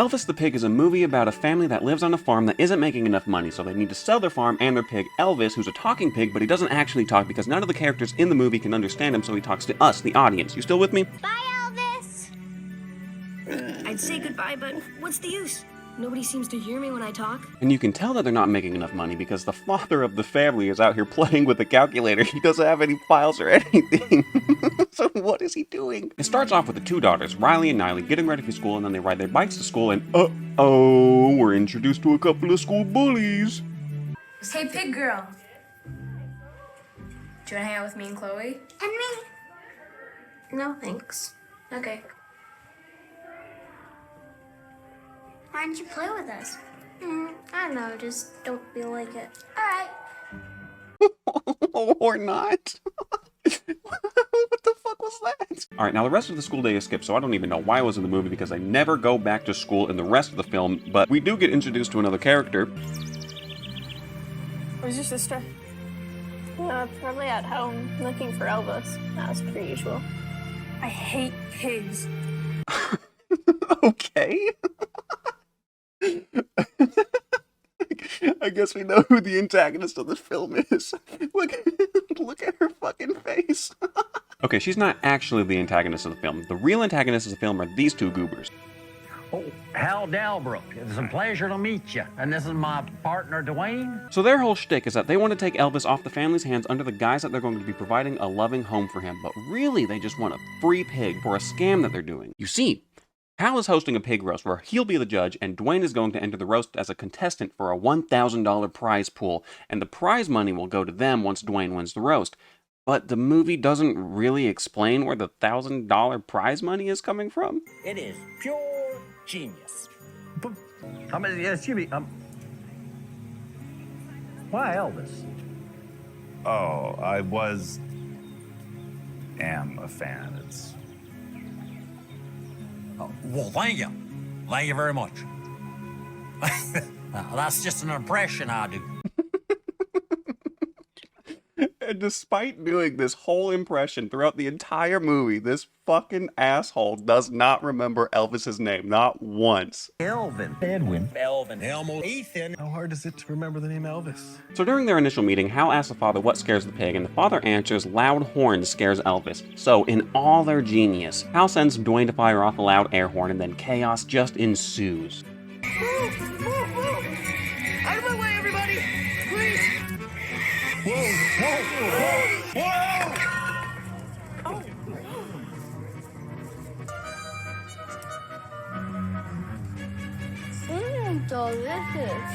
Elvis the Pig is a movie about a family that lives on a farm that isn't making enough money, so they need to sell their farm and their pig, Elvis, who's a talking pig, but he doesn't actually talk because none of the characters in the movie can understand him, so he talks to us, the audience. You still with me? Bye, Elvis! I'd say goodbye, but what's the use? Nobody seems to hear me when I talk. And you can tell that they're not making enough money because the father of the family is out here playing with the calculator. He doesn't have any files or anything. So what is he doing? It starts off with the two daughters, Riley and Niley, getting ready for school, and then they ride their bikes to school, and uh-oh, we're introduced to a couple of school bullies. Hey, pig girl. Do you wanna hang out with me and Chloe? And me. No, thanks. Okay. Why don't you play with us? I don't know, just don't feel like it. All right. Or not. What the fuck was that? Alright, now the rest of the school day is skipped, so I don't even know why I was in the movie because I never go back to school in the rest of the film, but we do get introduced to another character. Where's your sister? Probably at home, looking for Elvis, as per usual. I hate pigs. Okay. I guess we know who the antagonist of the film is. Look at her fucking face. Okay, she's not actually the antagonist of the film. The real antagonists of the film are these two goobers. Oh, Hal Delbrook, it's a pleasure to meet you. And this is my partner, Dwayne. So their whole shtick is that they want to take Elvis off the family's hands under the guise that they're going to be providing a loving home for him. But really, they just want a free pig for a scam that they're doing. You see, Hal is hosting a pig roast where he'll be the judge, and Dwayne is going to enter the roast as a contestant for a $1,000 prize pool, and the prize money will go to them once Dwayne wins the roast. But the movie doesn't really explain where the $1,000 prize money is coming from. It is pure genius. Excuse me, why Elvis? Oh, am a fan. It's... Oh, well, thank you. Thank you very much. That's just an impression I do. And despite doing this whole impression throughout the entire movie, this fucking asshole does not remember Elvis's name, not once. Elvin. Edwin. Elvin. Elmo. Ethan. How hard is it to remember the name Elvis? So during their initial meeting, Hal asks the father what scares the pig, and the father answers loud horns scares Elvis. So in all their genius, Hal sends Dwayne to fire off a loud air horn, and then chaos just ensues. Move! Out of my way, everybody! Please! Whoa! Delicious.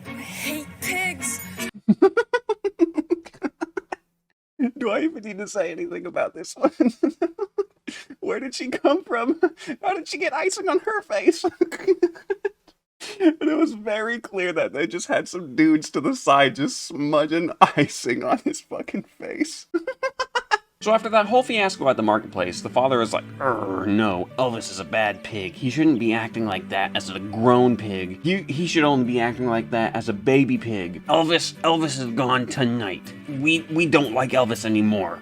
I hate pigs! Do I even need to say anything about this one? Where did she come from? How did she get icing on her face? And it was very clear that they just had some dudes to the side just smudging icing on his fucking face. So after that whole fiasco at the marketplace, the father is like, no, Elvis is a bad pig. He shouldn't be acting like that as a grown pig. He should only be acting like that as a baby pig. Elvis is gone tonight. We don't like Elvis anymore.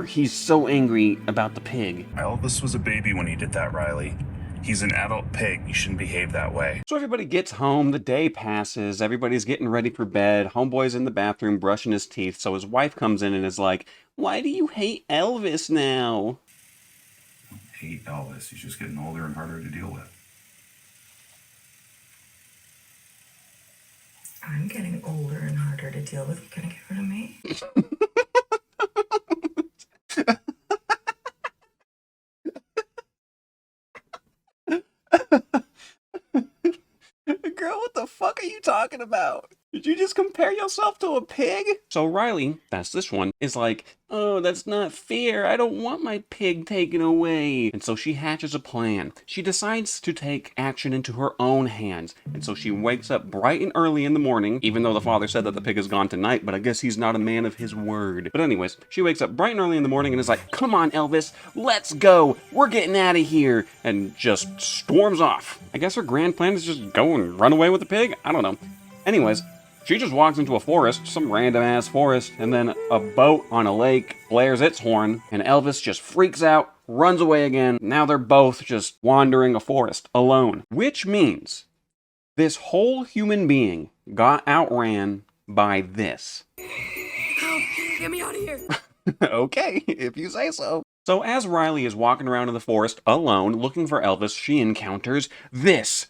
He's so angry about the pig. Elvis was a baby when he did that, Riley. He's an adult pig. You shouldn't behave that way. So everybody gets home, the day passes, everybody's getting ready for bed, homeboy's in the bathroom brushing his teeth, so his wife comes in and is like, why do you hate Elvis now? Hate Elvis. He's just getting older and harder to deal with. I'm getting older and harder to deal with. You gonna get rid of me? Girl, what the fuck are you talking about? Did you just compare yourself to a pig? So Riley, that's this one, is like, oh, that's not fair. I don't want my pig taken away. And so she hatches a plan. She decides to take action into her own hands. And so she wakes up bright and early in the morning, even though the father said that the pig is gone tonight, but I guess he's not a man of his word. But anyways, she wakes up bright and early in the morning and is like, come on, Elvis, let's go. We're getting out of here. And just storms off. I guess her grand plan is just go and run away with the pig? I don't know. Anyways, she just walks into a forest, some random ass forest, and then a boat on a lake blares its horn, and Elvis just freaks out, runs away again. Now they're both just wandering a forest alone, which means this whole human being got outran by this. Help! Get me out of here! Okay, if you say so. So as Riley is walking around in the forest alone looking for Elvis, she encounters this.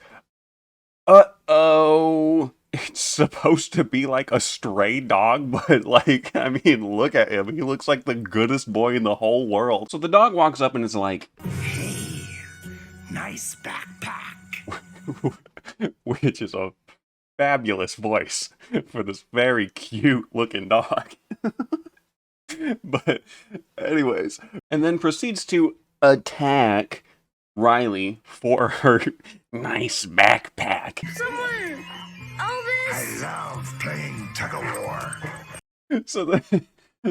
Uh-oh. It's supposed to be like a stray dog, but like, I mean, look at him. He looks like the goodest boy in the whole world. So the dog walks up and is like, "Hey, nice backpack." which is a fabulous voice for this very cute looking dog. But anyways, and then proceeds to attack Riley for her nice backpack. Someone! Elvis! I love playing tug of war.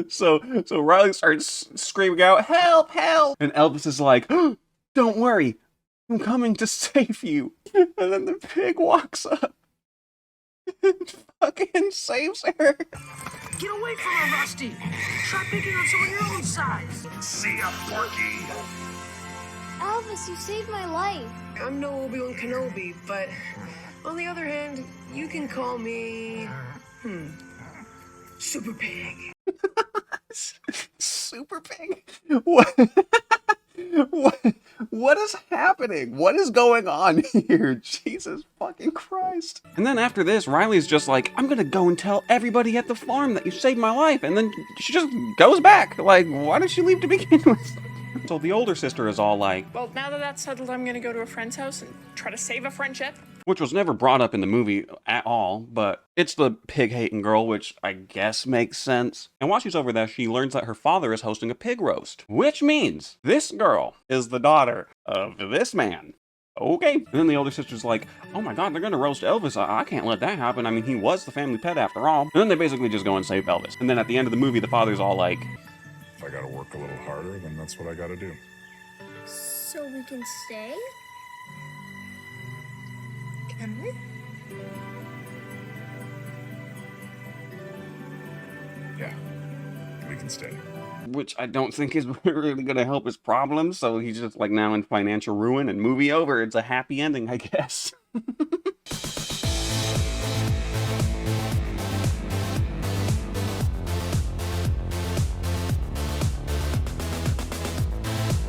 So Riley starts screaming out, "Help, help!" And Elvis is like, "Oh, don't worry, I'm coming to save you." And then the pig walks up and fucking saves her. Get away from her, Rusty! Try picking on someone your own size! See ya, Porky. Elvis, you saved my life. I'm no Obi-Wan Kenobi, but on the other hand, you can call me... Super Pig. Super Pig? What? What is happening? What is going on here? Jesus fucking Christ. And then after this, Riley's just like, "I'm gonna go and tell everybody at the farm that you saved my life." And then she just goes back. Like, why did she leave to begin with? So the older sister is all like, "Well, now that that's settled, I'm gonna go to a friend's house and try to save a friendship." which was never brought up in the movie at all, but it's the pig-hating girl, which I guess makes sense. And while she's over there, she learns that her father is hosting a pig roast, which means this girl is the daughter of this man. Okay. And then the older sister's like, "Oh my god, they're gonna roast Elvis. I can't let that happen. I mean, he was the family pet after all." And then they basically just go and save Elvis. And then at the end of the movie, the father's all like, "If I gotta work a little harder, then that's what I gotta do." So we can stay? Can we? Yeah, we can stay. Which I don't think is really gonna help his problems, so he's just like now in financial ruin and movie over. It's a happy ending, I guess.